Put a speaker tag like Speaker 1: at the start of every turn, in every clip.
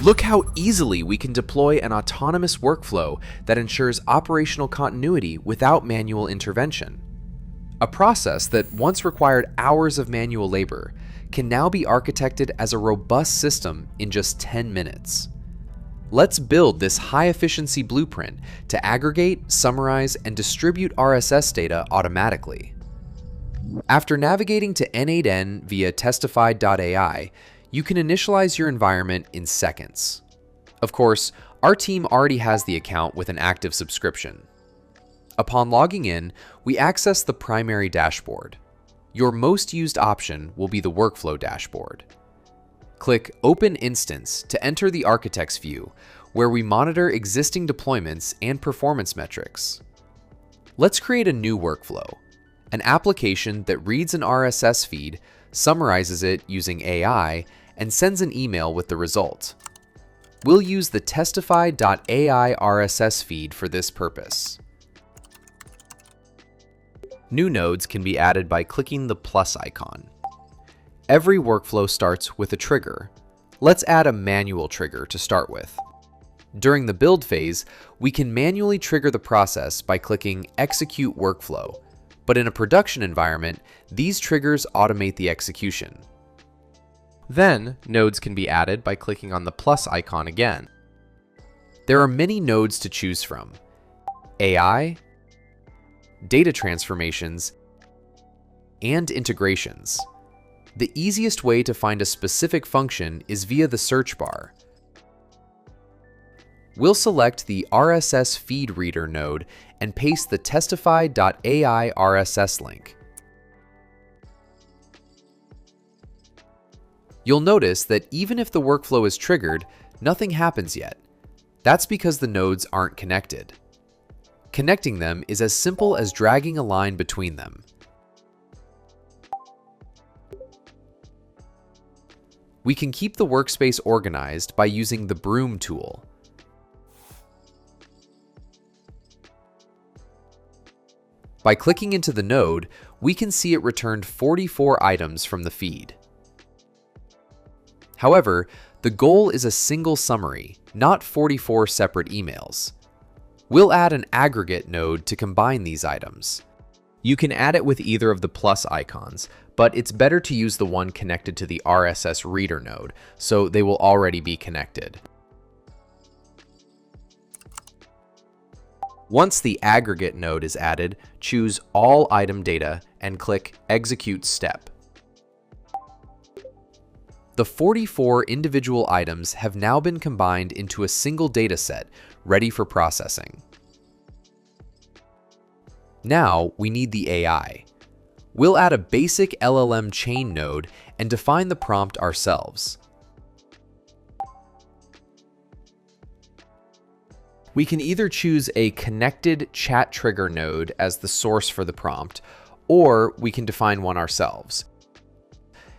Speaker 1: Look how easily we can deploy an autonomous workflow that ensures operational continuity without manual intervention. A process that once required hours of manual labor can now be architected as a robust system in just 10 minutes. Let's build this high-efficiency blueprint to aggregate, summarize, and distribute RSS data automatically. After navigating to n8n via testified.ai, you can initialize your environment in seconds. Of course, our team already has the account with an active subscription. Upon logging in, we access the primary dashboard. Your most used option will be the workflow dashboard. Click Open Instance to enter the Architects view, where we monitor existing deployments and performance metrics. Let's create a new workflow, an application that reads an RSS feed, summarizes it using AI, and sends an email with the result. We'll use the testified.ai RSS feed for this purpose. New nodes can be added by clicking the plus icon. Every workflow starts with a trigger. Let's add a manual trigger to start with. During the build phase, we can manually trigger the process by clicking Execute Workflow, but in a production environment, these triggers automate the execution. Then, nodes can be added by clicking on the plus icon again. There are many nodes to choose from: AI, data transformations, and integrations. The easiest way to find a specific function is via the search bar. We'll select the RSS feed reader node and paste the testified.ai RSS link. You'll notice that even if the workflow is triggered, nothing happens yet. That's because the nodes aren't connected. Connecting them is as simple as dragging a line between them. We can keep the workspace organized by using the broom tool. By clicking into the node, we can see it returned 44 items from the feed. However, the goal is a single summary, not 44 separate emails. We'll add an aggregate node to combine these items. You can add it with either of the plus icons, but it's better to use the one connected to the RSS reader node, so they will already be connected. Once the aggregate node is added, choose All Item Data and click Execute Step. The 44 individual items have now been combined into a single dataset, ready for processing. Now we need the AI. We'll add a basic LLM chain node and define the prompt ourselves. We can either choose a connected chat trigger node as the source for the prompt, or we can define one ourselves.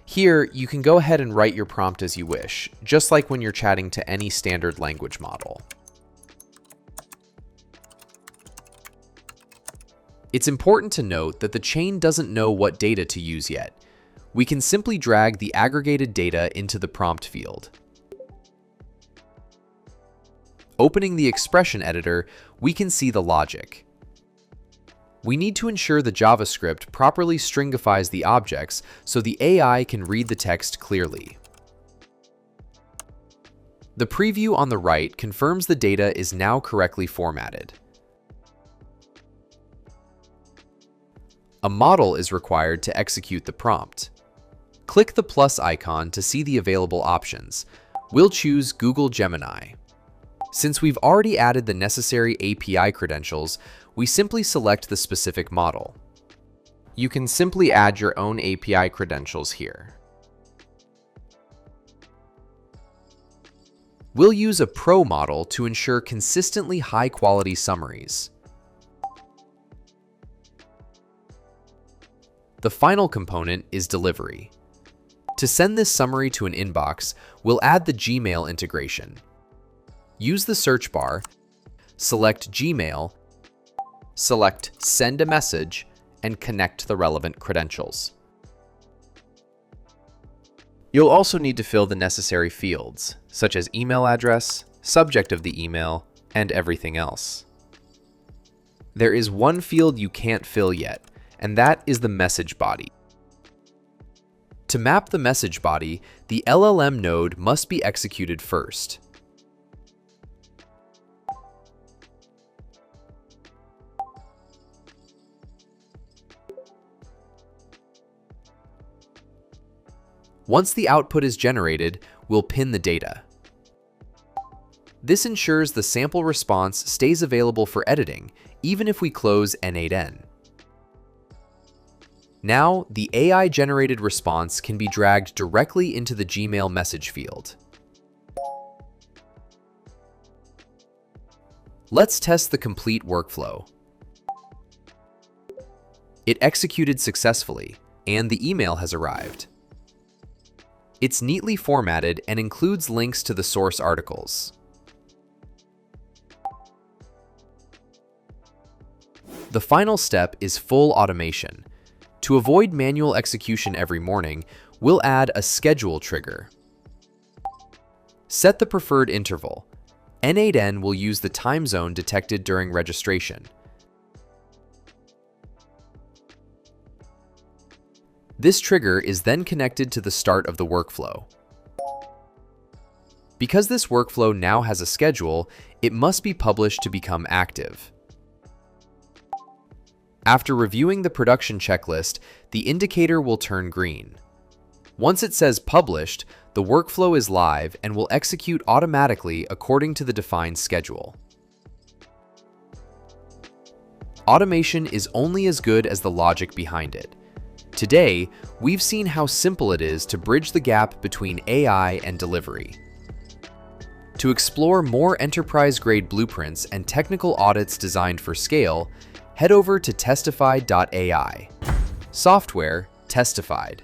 Speaker 1: Here, you can go ahead and write your prompt as you wish, just like when you're chatting to any standard language model. It's important to note that the chain doesn't know what data to use yet. We can simply drag the aggregated data into the prompt field. Opening the expression editor, we can see the logic. We need to ensure the JavaScript properly stringifies the objects so the AI can read the text clearly. The preview on the right confirms the data is now correctly formatted. A model is required to execute the prompt. Click the plus icon to see the available options. We'll choose Google Gemini. Since we've already added the necessary API credentials, we simply select the specific model. You can simply add your own API credentials here. We'll use a Pro model to ensure consistently high-quality summaries. The final component is delivery. To send this summary to an inbox, we'll add the Gmail integration. Use the search bar, select Gmail, select Send a Message, and connect the relevant credentials. You'll also need to fill the necessary fields, such as email address, subject of the email, and everything else. There is one field you can't fill yet, and that is the message body. To map the message body, the LLM node must be executed first. Once the output is generated, we'll pin the data. This ensures the sample response stays available for editing, even if we close n8n. Now, the AI-generated response can be dragged directly into the Gmail message field. Let's test the complete workflow. It executed successfully, and the email has arrived. It's neatly formatted and includes links to the source articles. The final step is full automation. To avoid manual execution every morning, we'll add a schedule trigger. Set the preferred interval. n8n will use the time zone detected during registration. This trigger is then connected to the start of the workflow. Because this workflow now has a schedule, it must be published to become active. After reviewing the production checklist, the indicator will turn green. Once it says published, the workflow is live and will execute automatically according to the defined schedule. Automation is only as good as the logic behind it. Today, we've seen how simple it is to bridge the gap between AI and delivery. To explore more enterprise-grade blueprints and technical audits designed for scale, head over to testify.ai. Software testified.